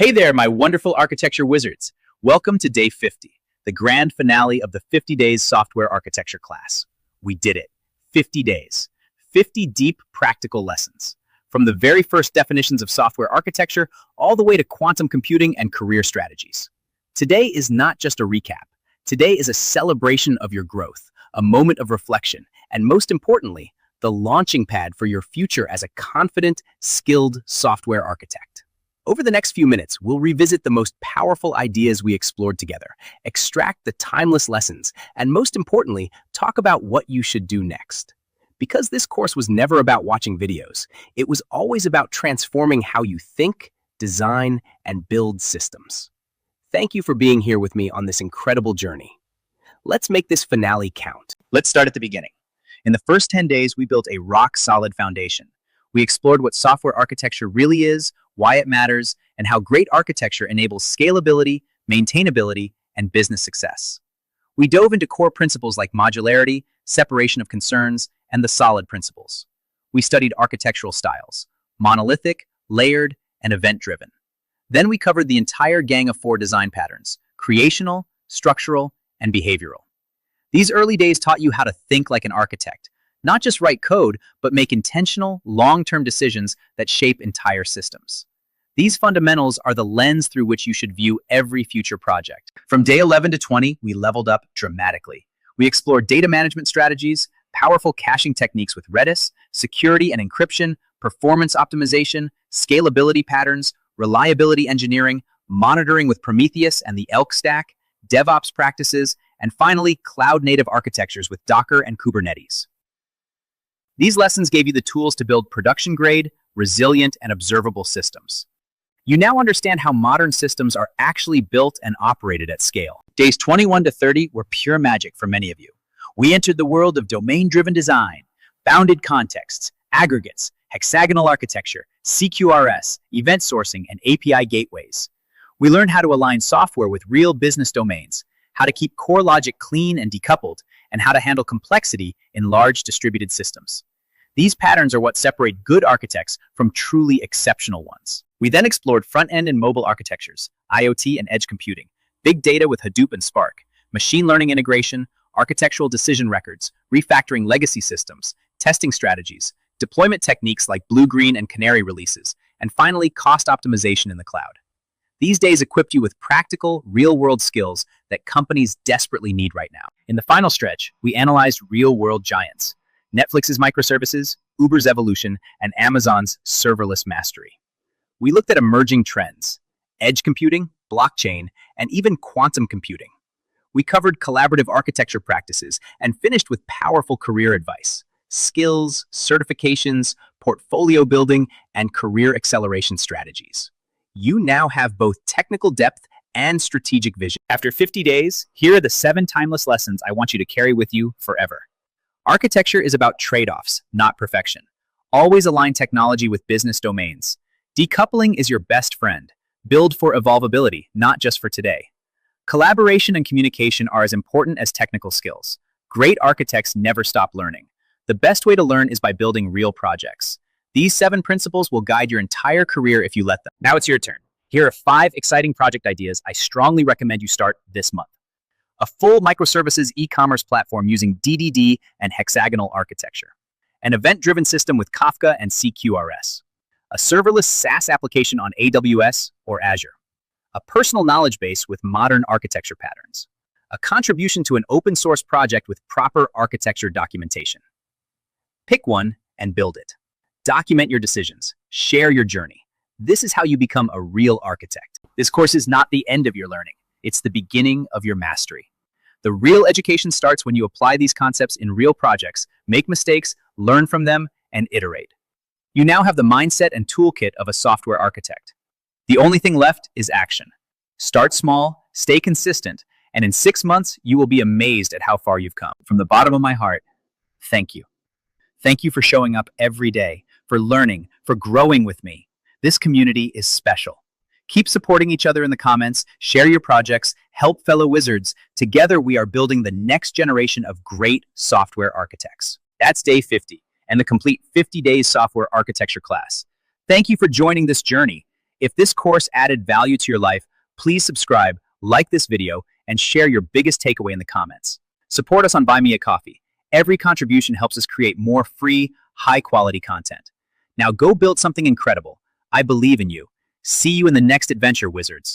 Hey there, my wonderful architecture wizards. Welcome to day 50, the grand finale of the 50 Days Software Architecture class. We did it. 50 days. 50 deep practical lessons. From the very first definitions of software architecture all the way to quantum computing and career strategies. Today is not just a recap. Today is a celebration of your growth, a moment of reflection, and most importantly, the launching pad for your future as a confident, skilled software architect. Over the next few minutes, we'll revisit the most powerful ideas we explored together, extract the timeless lessons, and most importantly, talk about what you should do next. Because this course was never about watching videos, it was always about transforming how you think, design, and build systems. Thank you for being here with me on this incredible journey. Let's make this finale count. Let's start at the beginning. In the first 10 days, we built a rock-solid foundation. We explored what software architecture really is, why it matters, and how great architecture enables scalability, maintainability, and business success. We dove into core principles like modularity, separation of concerns, and the solid principles. We studied architectural styles, monolithic, layered, and event-driven. Then we covered the entire gang of 4 design patterns: creational, structural, and behavioral. These early days taught you how to think like an architect, not just write code, but make intentional, long-term decisions that shape entire systems. These fundamentals are the lens through which you should view every future project. From day 11 to 20, we leveled up dramatically. We explored data management strategies, powerful caching techniques with Redis, security and encryption, performance optimization, scalability patterns, reliability engineering, monitoring with Prometheus and the Elk stack, DevOps practices, and finally, cloud-native architectures with Docker and Kubernetes. These lessons gave you the tools to build production-grade, resilient, and observable systems. You now understand how modern systems are actually built and operated at scale. Days 21 to 30 were pure magic for many of you. We entered the world of domain-driven design, bounded contexts, aggregates, hexagonal architecture, CQRS, event sourcing, and API gateways. We learned how to align software with real business domains, how to keep core logic clean and decoupled, and how to handle complexity in large distributed systems. These patterns are what separate good architects from truly exceptional ones. We then explored front-end and mobile architectures, IoT and edge computing, big data with Hadoop and Spark, machine learning integration, architectural decision records, refactoring legacy systems, testing strategies, deployment techniques like blue-green and canary releases, and finally, cost optimization in the cloud. These days equipped you with practical, real-world skills that companies desperately need right now. In the final stretch, we analyzed real-world giants: Netflix's microservices, Uber's evolution, and Amazon's serverless mastery. We looked at emerging trends: edge computing, blockchain, and even quantum computing. We covered collaborative architecture practices and finished with powerful career advice: skills, certifications, portfolio building, and career acceleration strategies. You now have both technical depth and strategic vision. After 50 days, here are the 7 timeless lessons I want you to carry with you forever. Architecture is about trade-offs, not perfection. Always align technology with business domains. Decoupling is your best friend. Build for evolvability, not just for today. Collaboration and communication are as important as technical skills. Great architects never stop learning. The best way to learn is by building real projects. These 7 principles will guide your entire career if you let them. Now it's your turn. Here are 5 exciting project ideas I strongly recommend you start this month. A full microservices e-commerce platform using DDD and hexagonal architecture. An event-driven system with Kafka and CQRS. A serverless SaaS application on AWS or Azure. A personal knowledge base with modern architecture patterns. A contribution to an open-source project with proper architecture documentation. Pick one and build it. Document your decisions. Share your journey. This is how you become a real architect. This course is not the end of your learning. It's the beginning of your mastery. The real education starts when you apply these concepts in real projects, make mistakes, learn from them, and iterate. You now have the mindset and toolkit of a software architect. The only thing left is action. Start small, stay consistent, and in 6 months, you will be amazed at how far you've come. From the bottom of my heart, thank you. Thank you for showing up every day, for learning, for growing with me. This community is special. Keep supporting each other in the comments, share your projects, help fellow wizards. Together, we are building the next generation of great software architects. That's day 50 and the complete 50 days software architecture class. Thank you for joining this journey. If this course added value to your life, please subscribe, like this video, and share your biggest takeaway in the comments. Support us on Buy Me a Coffee. Every contribution helps us create more free, high-quality content. Now go build something incredible. I believe in you. See you in the next adventure, wizards.